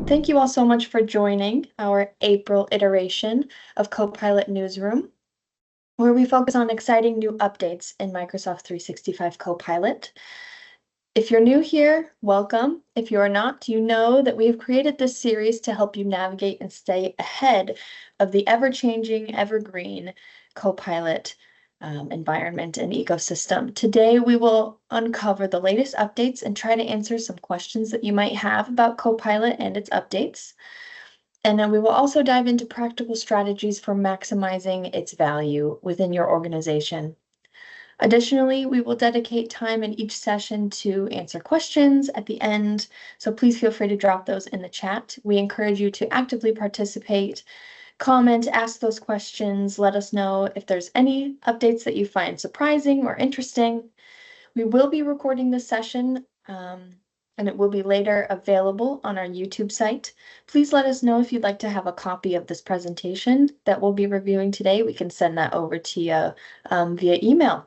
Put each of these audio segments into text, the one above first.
Thank you all so much for joining our April iteration of Copilot Newsroom, where we focus on exciting new updates in Microsoft 365 Copilot. If you're new here, welcome. If you're not, you know that we've created this series to help you navigate and stay ahead of the ever-changing, evergreen Copilot environment and ecosystem. Today, we will uncover the latest updates and try to answer some questions that you might have about Copilot and its updates. And then we will also dive into practical strategies for maximizing its value within your organization. Additionally, we will dedicate time in each session to answer questions at the end, so please feel free to drop those in the chat. We encourage you to actively participate, comment, ask those questions, let us know if there's any updates that you find surprising or interesting. We will be recording this session and it will be later available on our YouTube site. Please let us know if you'd like to have a copy of this presentation that we'll be reviewing today. We can send that over to you via email.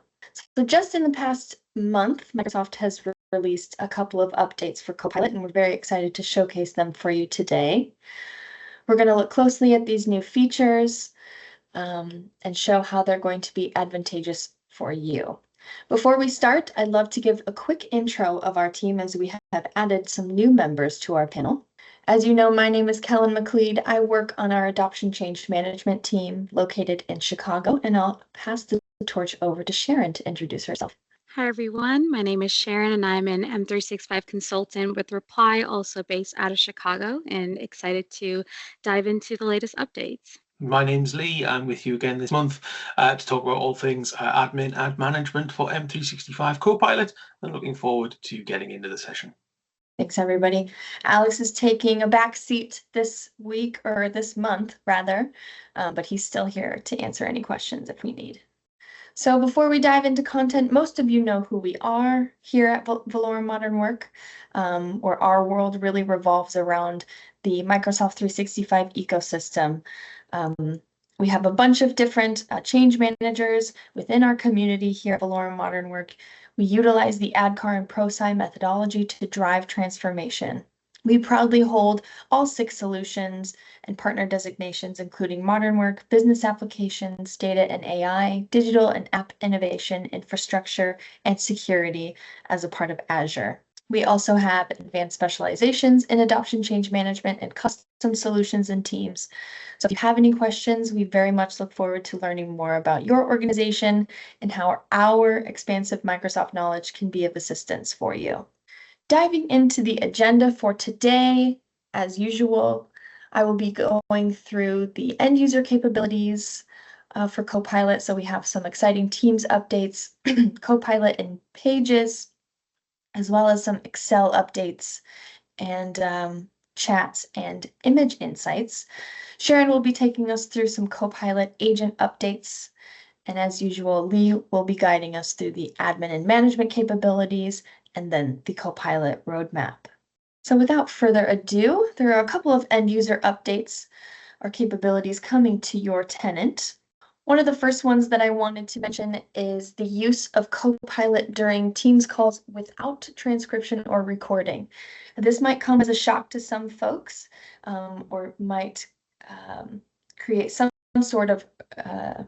So just in the past month, Microsoft has released a couple of updates for Copilot, and we're very excited to showcase them for you today. We're going to look closely at these new features and show how they're going to be advantageous for you. Before we start, I'd love to give a quick intro of our team as we have added some new members to our panel. As you know, my name is Kellen McLeod. I work on our adoption change management team located in Chicago, and I'll pass the torch over to Sharon to introduce herself. Hi, everyone. My name is Sharon, and I'm an M365 consultant with Reply, also based out of Chicago, and excited to dive into the latest updates. My name's Lee. I'm with you again this month to talk about all things admin and management for M365 Copilot, and looking forward to getting into the session. Thanks, everybody. Alex is taking a back seat this week, or this month, rather, but he's still here to answer any questions if we need. So before we dive into content, most of you know who we are here at Valorem Modern Work, or our world really revolves around the Microsoft 365 ecosystem. We have a bunch of different change managers within our community here at Valorem Modern Work. We utilize the ADKAR and ProSci methodology to drive transformation. We proudly hold all 6 solutions and partner designations, including Modern Work, Business Applications, Data and AI, Digital and App Innovation, Infrastructure, and Security as a part of Azure. We also have advanced specializations in adoption change management and custom solutions and teams. So if you have any questions, we very much look forward to learning more about your organization and how our expansive Microsoft knowledge can be of assistance for you. Diving into the agenda for today, as usual, I will be going through the end user capabilities for Copilot. So we have some exciting Teams updates, Copilot in Pages, as well as some Excel updates and chats and image insights. Sharon will be taking us through some Copilot agent updates. And as usual, Lee will be guiding us through the admin and management capabilities and then the Copilot roadmap. So without further ado, there are a couple of end user updates or capabilities coming to your tenant. One of the first ones that I wanted to mention is the use of Copilot during Teams calls without transcription or recording. This might come as a shock to some folks or might create some sort of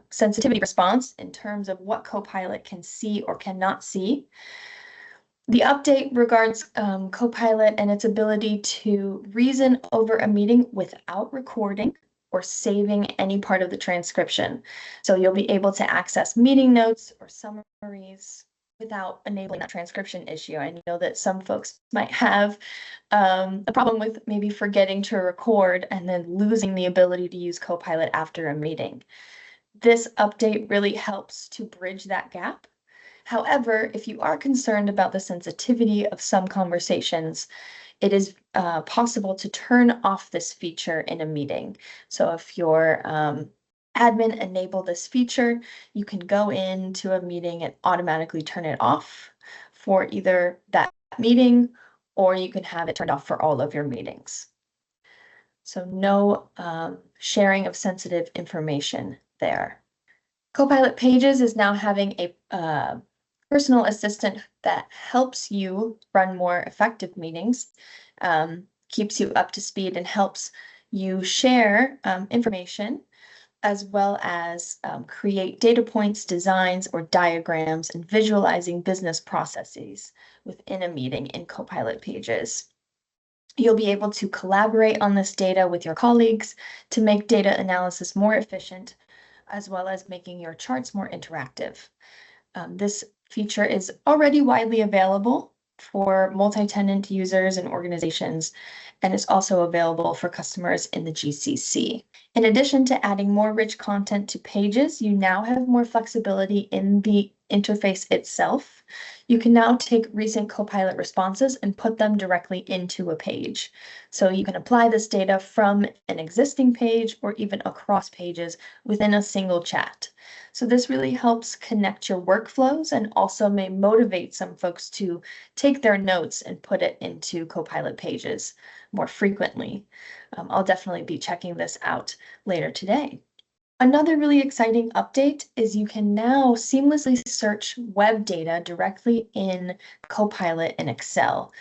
sensitivity response in terms of what Copilot can see or cannot see. The update regards Copilot and its ability to reason over a meeting without recording or saving any part of the transcription. So you'll be able to access meeting notes or summaries without enabling that transcription issue. I know that some folks might have a problem with maybe forgetting to record and then losing the ability to use Copilot after a meeting. This update really helps to bridge that gap. However, if you are concerned about the sensitivity of some conversations, it is possible to turn off this feature in a meeting. So if your admin enable this feature, you can go into a meeting and automatically turn it off for either that meeting, or you can have it turned off for all of your meetings. So no sharing of sensitive information there. Copilot Pages is now having a personal assistant that helps you run more effective meetings. keeps you up to speed and helps you share information, as well as create data points, designs, or diagrams, and visualizing business processes within a meeting in Copilot Pages. You'll be able to collaborate on this data with your colleagues to make data analysis more efficient, as well as making your charts more interactive. This feature is already widely available for multi-tenant users and organizations, and it's also available for customers in the GCC. In addition to adding more rich content to Pages, you now have more flexibility in the interface itself. You can now take recent Copilot responses and put them directly into a page. So you can apply this data from an existing page or even across pages within a single chat. So this really helps connect your workflows and also may motivate some folks to take their notes and put it into Copilot Pages more frequently. I'll definitely be checking this out later today. Another really exciting update is you can now seamlessly search web data directly in Copilot in Excel.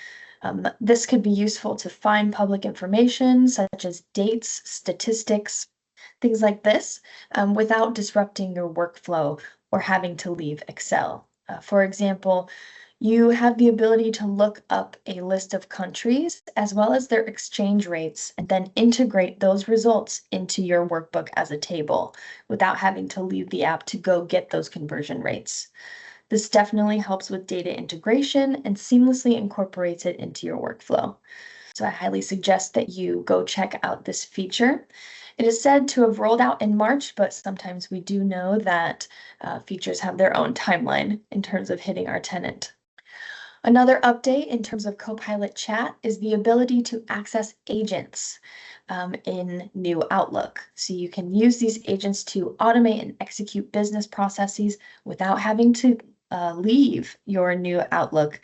This could be useful to find public information such as dates, statistics, things like this, without disrupting your workflow or having to leave Excel. For example, you have the ability to look up a list of countries as well as their exchange rates and then integrate those results into your workbook as a table without having to leave the app to go get those conversion rates. This definitely helps with data integration and seamlessly incorporates it into your workflow. So I highly suggest that you go check out this feature. It is said to have rolled out in March, but sometimes we do know that features have their own timeline in terms of hitting our tenant. Another update in terms of Copilot Chat is the ability to access agents in new Outlook. So you can use these agents to automate and execute business processes without having to leave your new Outlook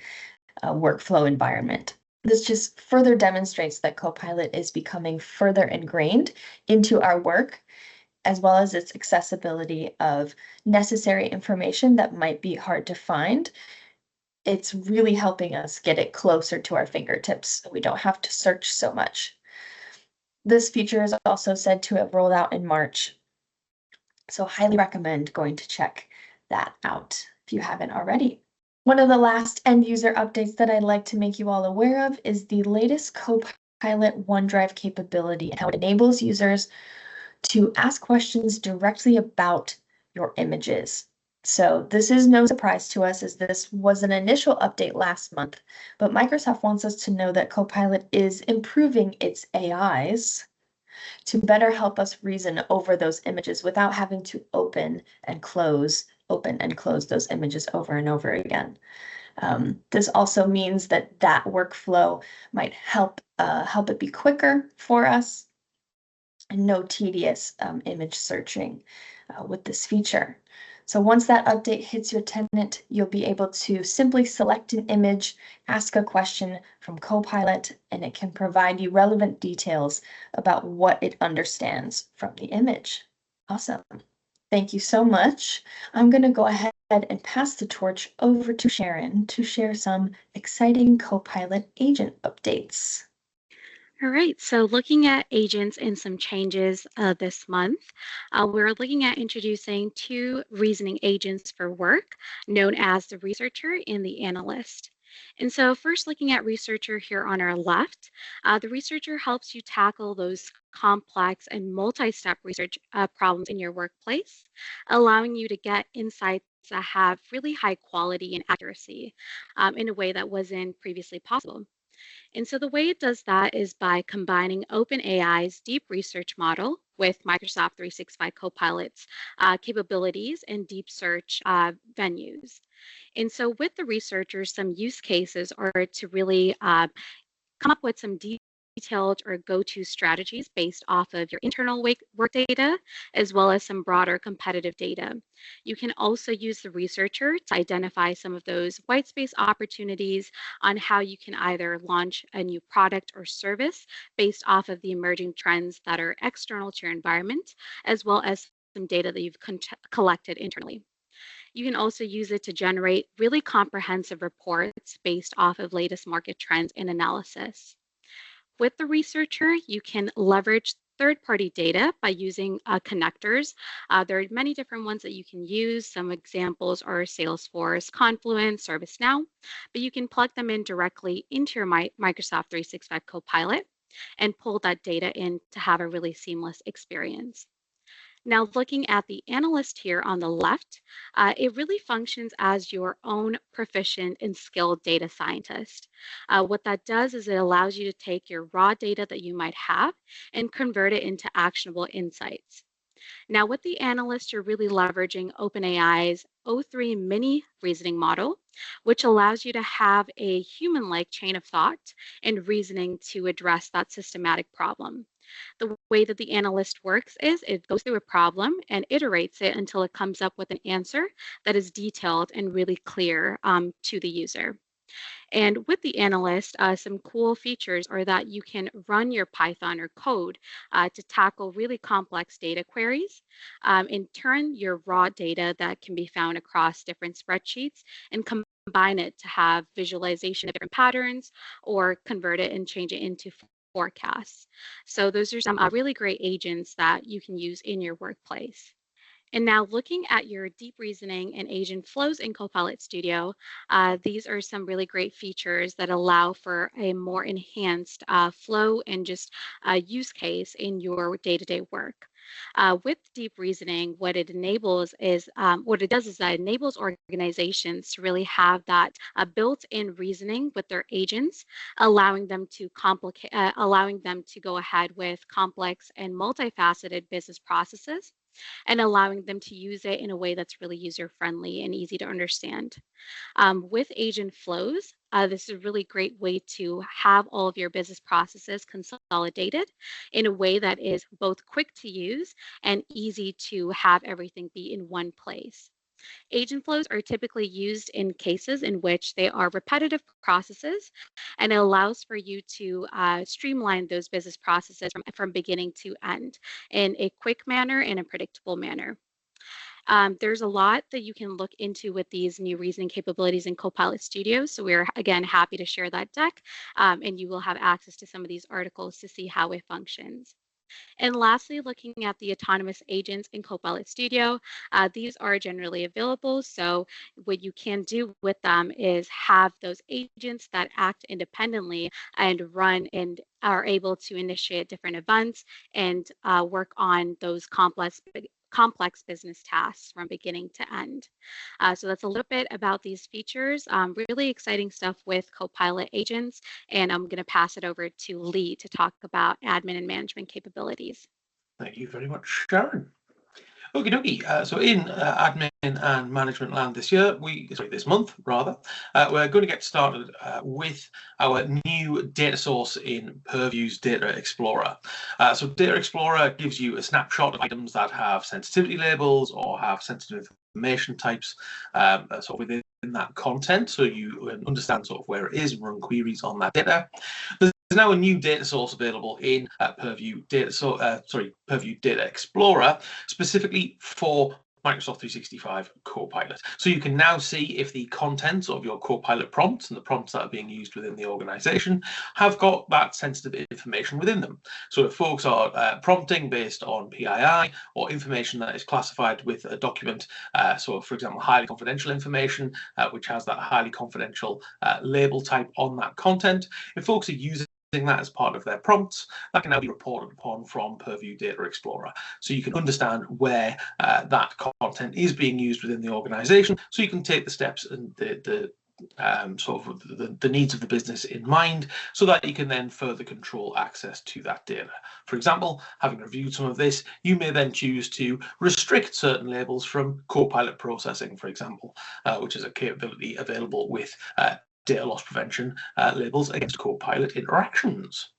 workflow environment. This just further demonstrates that Copilot is becoming further ingrained into our work, as well as its accessibility of necessary information that might be hard to find. It's really helping us get it closer to our fingertips so we don't have to search so much. This feature is also said to have rolled out in March, so highly recommend going to check that out if you haven't already. One of the last end user updates that I'd like to make you all aware of is the latest Copilot OneDrive capability and how it enables users to ask questions directly about your images. So this is no surprise to us, as this was an initial update last month, but Microsoft wants us to know that Copilot is improving its AIs to better help us reason over those images without having to open and close those images over and over again. This also means that workflow might help it be quicker for us, and no tedious image searching with this feature. So once that update hits your tenant, you'll be able to simply select an image, ask a question from Copilot, and it can provide you relevant details about what it understands from the image. Awesome. Thank you so much. I'm going to go ahead and pass the torch over to Sharon to share some exciting Copilot agent updates. All right, so looking at agents and some changes this month, we're looking at introducing 2 reasoning agents for work, known as the researcher and the analyst. And so first looking at researcher here on our left, the researcher helps you tackle those complex and multi-step research problems in your workplace, allowing you to get insights that have really high quality and accuracy in a way that wasn't previously possible. And so the way it does that is by combining OpenAI's deep research model with Microsoft 365 Copilot's capabilities and deep search venues. And so with the researchers, some use cases are to really come up with some detailed or go-to strategies based off of your internal work data, as well as some broader competitive data. You can also use the researcher to identify some of those white space opportunities on how you can either launch a new product or service based off of the emerging trends that are external to your environment, as well as some data that you've collected internally. You can also use it to generate really comprehensive reports based off of latest market trends and analysis. With the researcher, you can leverage third-party data by using connectors. There are many different ones that you can use. Some examples are Salesforce, Confluence, ServiceNow, but you can plug them in directly into your Microsoft 365 Copilot and pull that data in to have a really seamless experience. Now, looking at the analyst here on the left, it really functions as your own proficient and skilled data scientist. What that does is it allows you to take your raw data that you might have and convert it into actionable insights. Now, with the analyst, you're really leveraging OpenAI's O3 mini reasoning model, which allows you to have a human-like chain of thought and reasoning to address that systematic problem. The way that the analyst works is it goes through a problem and iterates it until it comes up with an answer that is detailed and really clear to the user. And with the analyst, some cool features are that you can run your Python or code to tackle really complex data queries and turn your raw data that can be found across different spreadsheets and combine it to have visualization of different patterns or convert it and change it into forecasts. So those are some really great agents that you can use in your workplace. And now looking at your deep reasoning and agent flows in Copilot Studio, these are some really great features that allow for a more enhanced flow and just use case in your day-to-day work. With deep reasoning, what it enables is, what it does is that it enables organizations to really have that built-in reasoning with their agents, allowing them to go ahead with complex and multifaceted business processes and allowing them to use it in a way that's really user-friendly and easy to understand. With agent flows, this is a really great way to have all of your business processes consolidated in a way that is both quick to use and easy to have everything be in one place. Agent flows are typically used in cases in which they are repetitive processes, and it allows for you to streamline those business processes from beginning to end in a quick manner and a predictable manner. There's a lot that you can look into with these new reasoning capabilities in Copilot Studio. So we're, again, happy to share that deck, and you will have access to some of these articles to see how it functions. And lastly, looking at the autonomous agents in Copilot Studio, these are generally available. So what you can do with them is have those agents that act independently and run and are able to initiate different events and work on those complex business tasks from beginning to end. So that's a little bit about these features. Really exciting stuff with Copilot agents. And I'm going to pass it over to Lee to talk about admin and management capabilities. Thank you very much, Sharon. Okie dokie. So in admin and management land this month, we're going to get started with our new data source in Purview's Data Explorer. So Data Explorer gives you a snapshot of items that have sensitivity labels or have sensitive information types sort of within that content, so you understand sort of where it is and run queries on that data. There's now a new data source available in Purview Data Explorer, specifically for Microsoft 365 Copilot. So you can now see if the contents of your Copilot prompts and the prompts that are being used within the organization have got that sensitive information within them. So if folks are prompting based on PII or information that is classified with a document, so for example, highly confidential information, which has that highly confidential label type on that content, if folks are using that as part of their prompts, that can now be reported upon from Purview Data Explorer. So you can understand where that content is being used within the organization, so you can take the steps and the needs of the business in mind, so that you can then further control access to that data. For example, having reviewed some of this, you may then choose to restrict certain labels from Copilot processing, for example, which is a capability available with data loss prevention labels against Copilot interactions.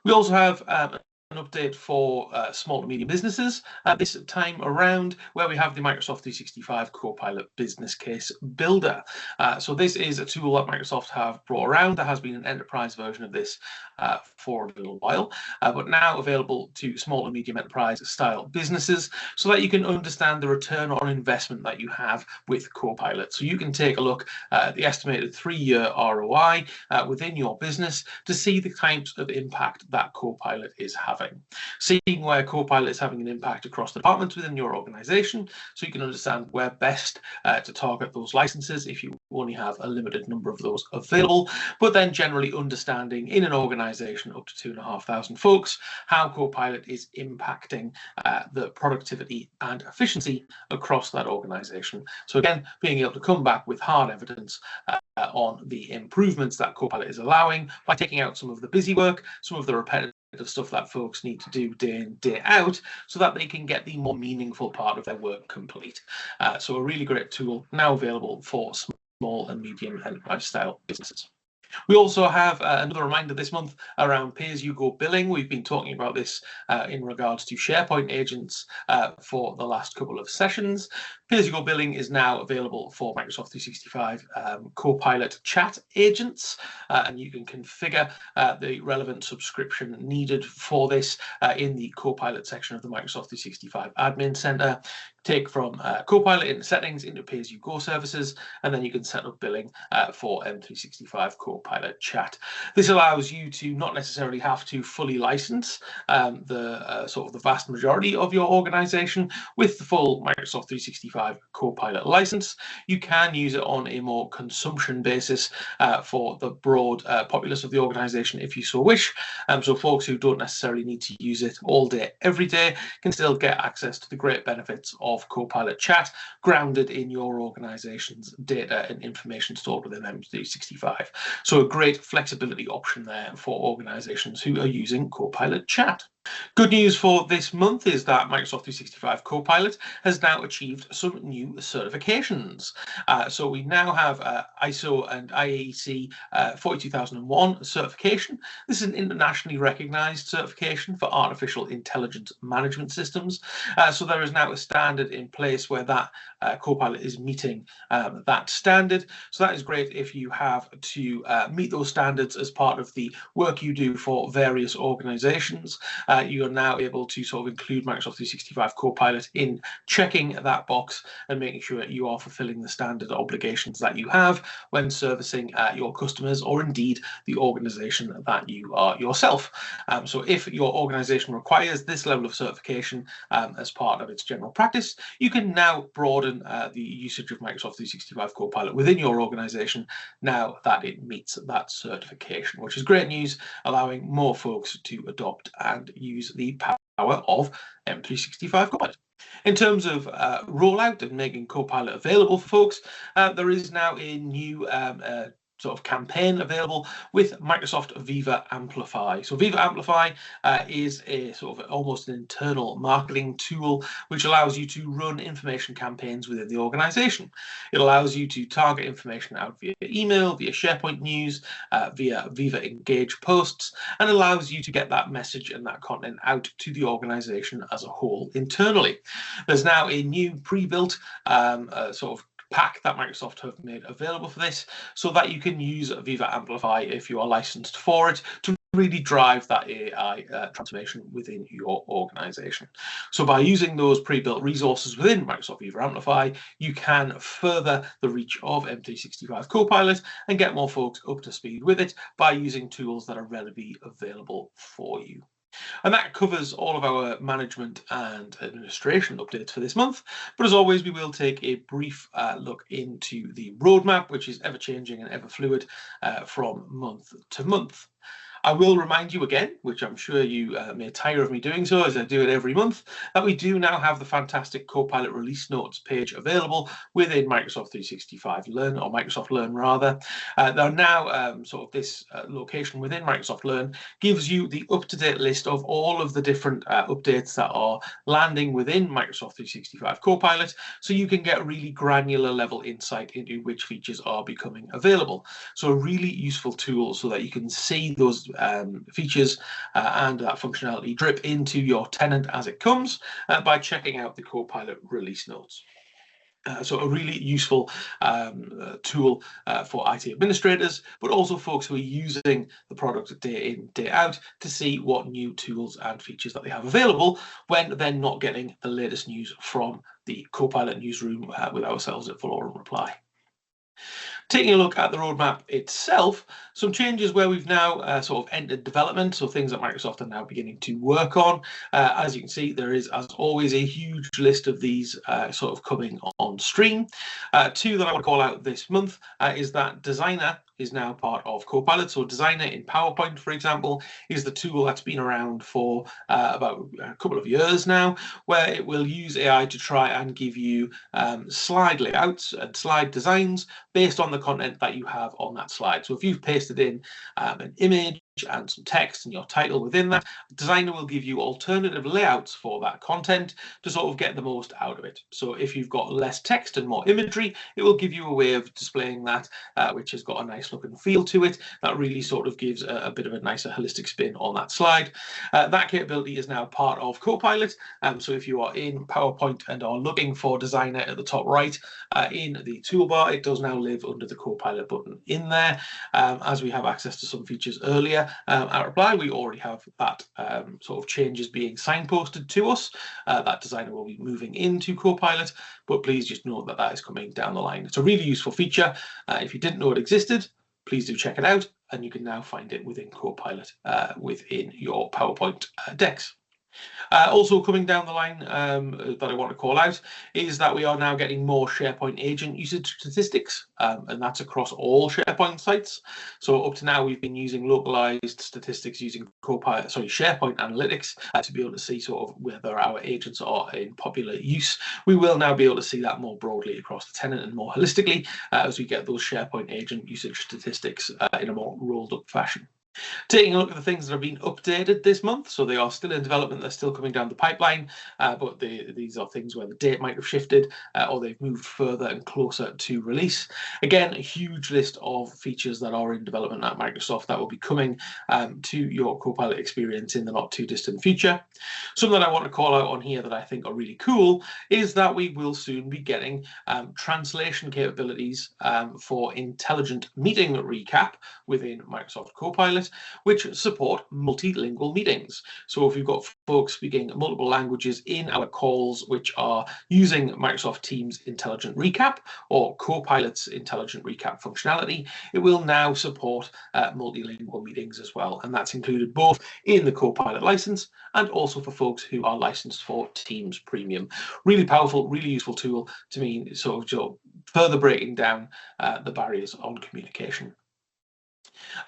We also have update for small and medium businesses this time around, where we have the Microsoft 365 Copilot Business Case Builder. So this is a tool that Microsoft have brought around. There has been an enterprise version of this for a little while, but now available to small and medium enterprise style businesses, so that you can understand the return on investment that you have with Copilot. So you can take a look at the estimated 3-year ROI within your business to see the types of impact that Copilot is having. Seeing where Copilot is having an impact across departments within your organization, so you can understand where best to target those licenses if you only have a limited number of those available, but then generally understanding in an organization up to 2,500 folks how Copilot is impacting the productivity and efficiency across that organization. So again, being able to come back with hard evidence on the improvements that Copilot is allowing by taking out some of the busy work, some of the repetitive stuff that folks need to do day in, day out, so that they can get the more meaningful part of their work complete. So a really great tool now available for small and medium enterprise style businesses. We also have another reminder this month around pay-as-you-go billing. We've been talking about this in regards to SharePoint agents for the last couple of sessions. Pay-as-you-go billing is now available for Microsoft 365 Copilot chat agents, and you can configure the relevant subscription needed for this in the Copilot section of the Microsoft 365 Admin Center. Take from Copilot in settings into pay-as-you-go services, and then you can set up billing for M365 Copilot chat. This allows you to not necessarily have to fully license the vast majority of your organization with the full Microsoft 365 Copilot license. You can use it on a more consumption basis for the broad populace of the organization if you so wish. So folks who don't necessarily need to use it all day, every day, can still get access to the great benefits of Copilot chat grounded in your organization's data and information stored within M365. So a great flexibility option there for organizations who are using Copilot chat. Good news for this month is that Microsoft 365 Copilot has now achieved some new certifications. So we now have ISO and IEC 42001 certification. This is an internationally recognized certification for artificial intelligence management systems. So there is now a standard in place where that Copilot is meeting that standard. So that is great if you have to meet those standards as part of the work you do for various organizations. You are now able to sort of include Microsoft 365 Copilot in checking that box and making sure that you are fulfilling the standard obligations that you have when servicing your customers, or indeed the organization that you are yourself. So if your organization requires this level of certification as part of its general practice, you can now broaden the usage of Microsoft 365 Copilot within your organization now that it meets that certification, which is great news, allowing more folks to adopt and use the power of M365 Copilot. In terms of rollout and making Copilot available for folks, there is now a new sort of campaign available with Microsoft Viva Amplify. So Viva Amplify is a sort of almost an internal marketing tool which allows you to run information campaigns within the organization. It allows you to target information out via email, via SharePoint news, via Viva Engage posts, and allows you to get that message and that content out to the organization as a whole internally. There's now a new pre-built sort of pack that Microsoft have made available for this, so that you can use Viva Amplify if you are licensed for it to really drive that AI transformation within your organization. So by using those pre-built resources within Microsoft Viva Amplify, you can further the reach of M365 Copilot and get more folks up to speed with it by using tools that are readily available for you. And that covers all of our management and administration updates for this month. But as always, we will take a brief look into the roadmap, which is ever changing and ever fluid from month to month. I will remind you again, which I'm sure you may tire of me doing so as I do it every month, that we do now have the fantastic Copilot release notes page available within Microsoft 365 Learn, or Microsoft Learn rather. There are now sort of this location within Microsoft Learn gives you the up-to-date list of all of the different updates that are landing within Microsoft 365 Copilot, so you can get really granular level insight into which features are becoming available. So a really useful tool so that you can see those features and that functionality drip into your tenant as it comes by checking out the Copilot release notes. So a really useful tool for IT administrators, but also folks who are using the product day in, day out to see what new tools and features that they have available when they're not getting the latest news from the Copilot Newsroom with ourselves at Valorem Reply. Taking a look at the roadmap itself, some changes where we've now sort of entered development, so things that Microsoft are now beginning to work on. As you can see, there is, as always, a huge list of these sort of coming on stream. Two that I want to call out this month is that Designer is now part of Copilot. So Designer in PowerPoint, for example, is the tool that's been around for about a couple of years now, where it will use AI to try and give you slide layouts and slide designs based on the content that you have on that slide. So if you've pasted in an image and some text and your title within that, Designer will give you alternative layouts for that content to sort of get the most out of it. So if you've got less text and more imagery, it will give you a way of displaying that, which has got a nice look and feel to it. That really sort of gives a bit of a nicer holistic spin on that slide. That capability is now part of Copilot. So if you are in PowerPoint and are looking for Designer at the top right in the toolbar, it does now live under the Copilot button in there. As we have access to some features earlier at Reply, we already have that sort of changes being signposted to us. That Designer will be moving into Copilot, but please just note that that is coming down the line. It's a really useful feature. If you didn't know it existed, please do check it out, and you can now find it within Copilot within your PowerPoint decks. Also coming down the line that I want to call out is that we are now getting more SharePoint agent usage statistics, and that's across all SharePoint sites. So up to now, we've been using localized statistics using SharePoint Analytics to be able to see sort of whether our agents are in popular use. We will now be able to see that more broadly across the tenant and more holistically as we get those SharePoint agent usage statistics in a more rolled up fashion. Taking a look at the things that have been updated this month, so they are still in development, they're still coming down the pipeline, but these are things where the date might have shifted or they've moved further and closer to release. Again, a huge list of features that are in development at Microsoft that will be coming to your Copilot experience in the not too distant future. Something that I want to call out on here that I think are really cool is that we will soon be getting translation capabilities for intelligent meeting recap within Microsoft Copilot, which support multilingual meetings. So if you've got folks speaking multiple languages in our calls, which are using Microsoft Teams Intelligent Recap or Copilot's Intelligent Recap functionality, it will now support multilingual meetings as well. And that's included both in the Copilot license and also for folks who are licensed for Teams Premium. Really powerful, really useful tool to me, so further breaking down the barriers on communication.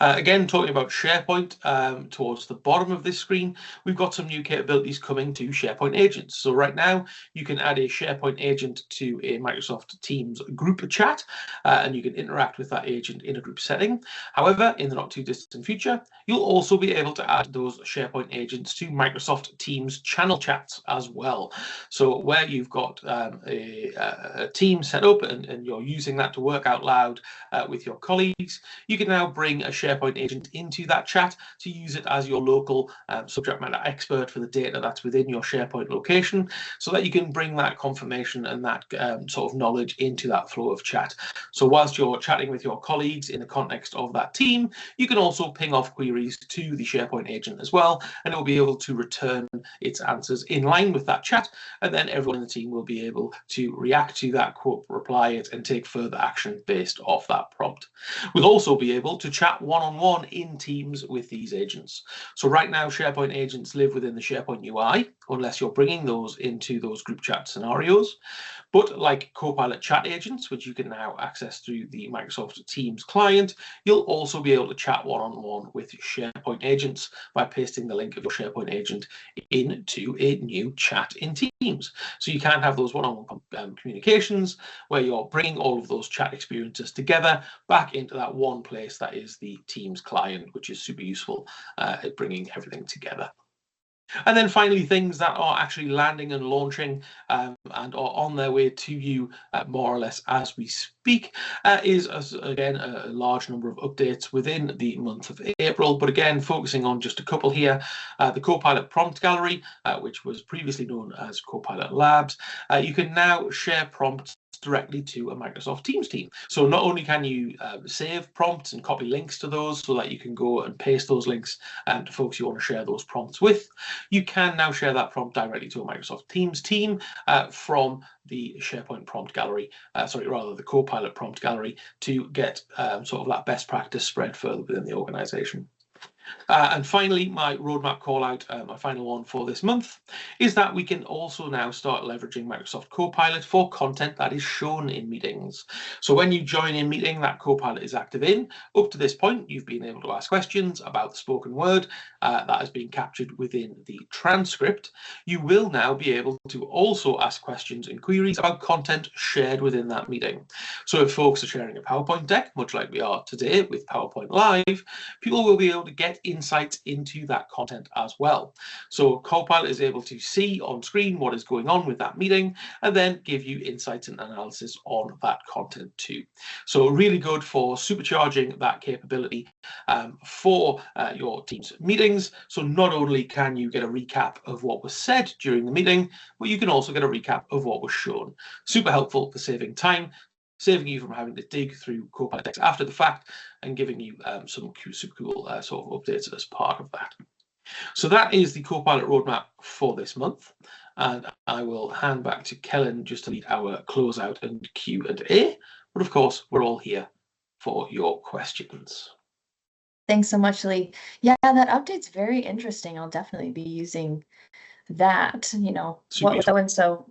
Again, talking about SharePoint, towards the bottom of this screen, we've got some new capabilities coming to SharePoint agents. So right now, you can add a SharePoint agent to a Microsoft Teams group chat, and you can interact with that agent in a group setting. However, in the not too distant future, you'll also be able to add those SharePoint agents to Microsoft Teams channel chats as well. So where you've got a team set up and you're using that to work out loud with your colleagues, you can now bring a SharePoint agent into that chat to use it as your local subject matter expert for the data that's within your SharePoint location, so that you can bring that confirmation and that sort of knowledge into that flow of chat. So whilst you're chatting with your colleagues in the context of that team, you can also ping off queries to the SharePoint agent as well, and it will be able to return its answers in line with that chat, and then everyone in the team will be able to react to that quote, reply it, and take further action based off that prompt. We'll also be able to chat one-on-one in Teams with these agents. So right now, SharePoint agents live within the SharePoint UI, unless you're bringing those into those group chat scenarios. But like Copilot chat agents, which you can now access through the Microsoft Teams client, you'll also be able to chat one-on-one with SharePoint agents by pasting the link of your SharePoint agent into a new chat in Teams. So you can have those one-on-one communications where you're bringing all of those chat experiences together back into that one place that is the Teams client, which is super useful at bringing everything together. And then finally, things that are actually landing and launching and are on their way to you more or less as we speak is, again, a large number of updates within the month of April. But again, focusing on just a couple here, the Copilot Prompt Gallery, which was previously known as Copilot Labs. You can now share prompts directly to a Microsoft Teams team. So not only can you save prompts and copy links to those so that you can go and paste those links to folks you want to share those prompts with, you can now share that prompt directly to a Microsoft Teams team from the SharePoint prompt gallery, the Copilot prompt gallery, to get sort of that best practice spread further within the organization. And finally, my roadmap call out, my final one for this month, is that we can also now start leveraging Microsoft Copilot for content that is shown in meetings. So when you join a meeting that Copilot is active in, up to this point, you've been able to ask questions about the spoken word that has been captured within the transcript. You will now be able to also ask questions and queries about content shared within that meeting. So if folks are sharing a PowerPoint deck, much like we are today with PowerPoint Live, people will be able to get insights into that content as well. So Copilot is able to see on screen what is going on with that meeting and then give you insights and analysis on that content too. So really good for supercharging that capability for your team's meetings. So not only can you get a recap of what was said during the meeting, but you can also get a recap of what was shown. Super helpful for saving time, saving you from having to dig through Copilot decks after the fact and giving you some super cool sort of updates as part of that. So that is the Copilot roadmap for this month. And I will hand back to Kellen just to lead our closeout and Q&A. But of course, we're all here for your questions. Thanks so much, Lee. Yeah, that update's very interesting. I'll definitely be using that, what was so-and-so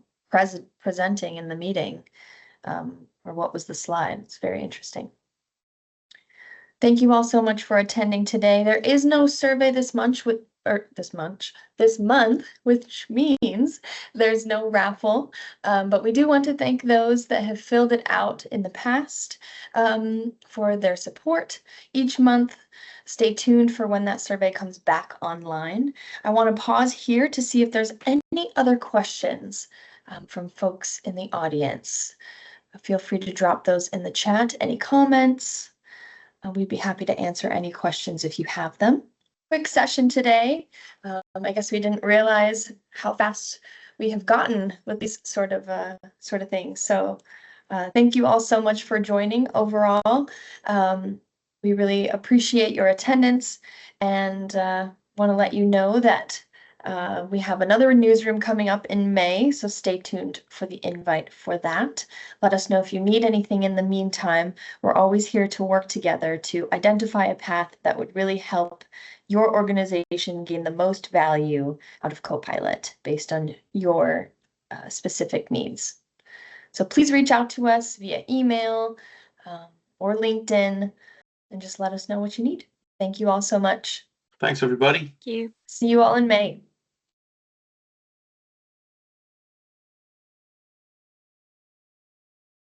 presenting in the meeting, or what was the slide. It's very interesting. Thank you all so much for attending today. There is no survey this month, which means there's no raffle. But we do want to thank those that have filled it out in the past for their support each month. Stay tuned for when that survey comes back online. I want to pause here to see if there's any other questions from folks in the audience. Feel free to drop those in the chat. Any comments? We'd be happy to answer any questions if you have them. Quick session today. I guess we didn't realize how fast we have gotten with these sort of things. So thank you all so much for joining overall. We really appreciate your attendance and want to let you know that we have another newsroom coming up in May, so stay tuned for the invite for that. Let us know if you need anything in the meantime. We're always here to work together to identify a path that would really help your organization gain the most value out of Copilot based on your specific needs. So please reach out to us via email or LinkedIn and just let us know what you need. Thank you all so much. Thanks, everybody. Thank you. See you all in May.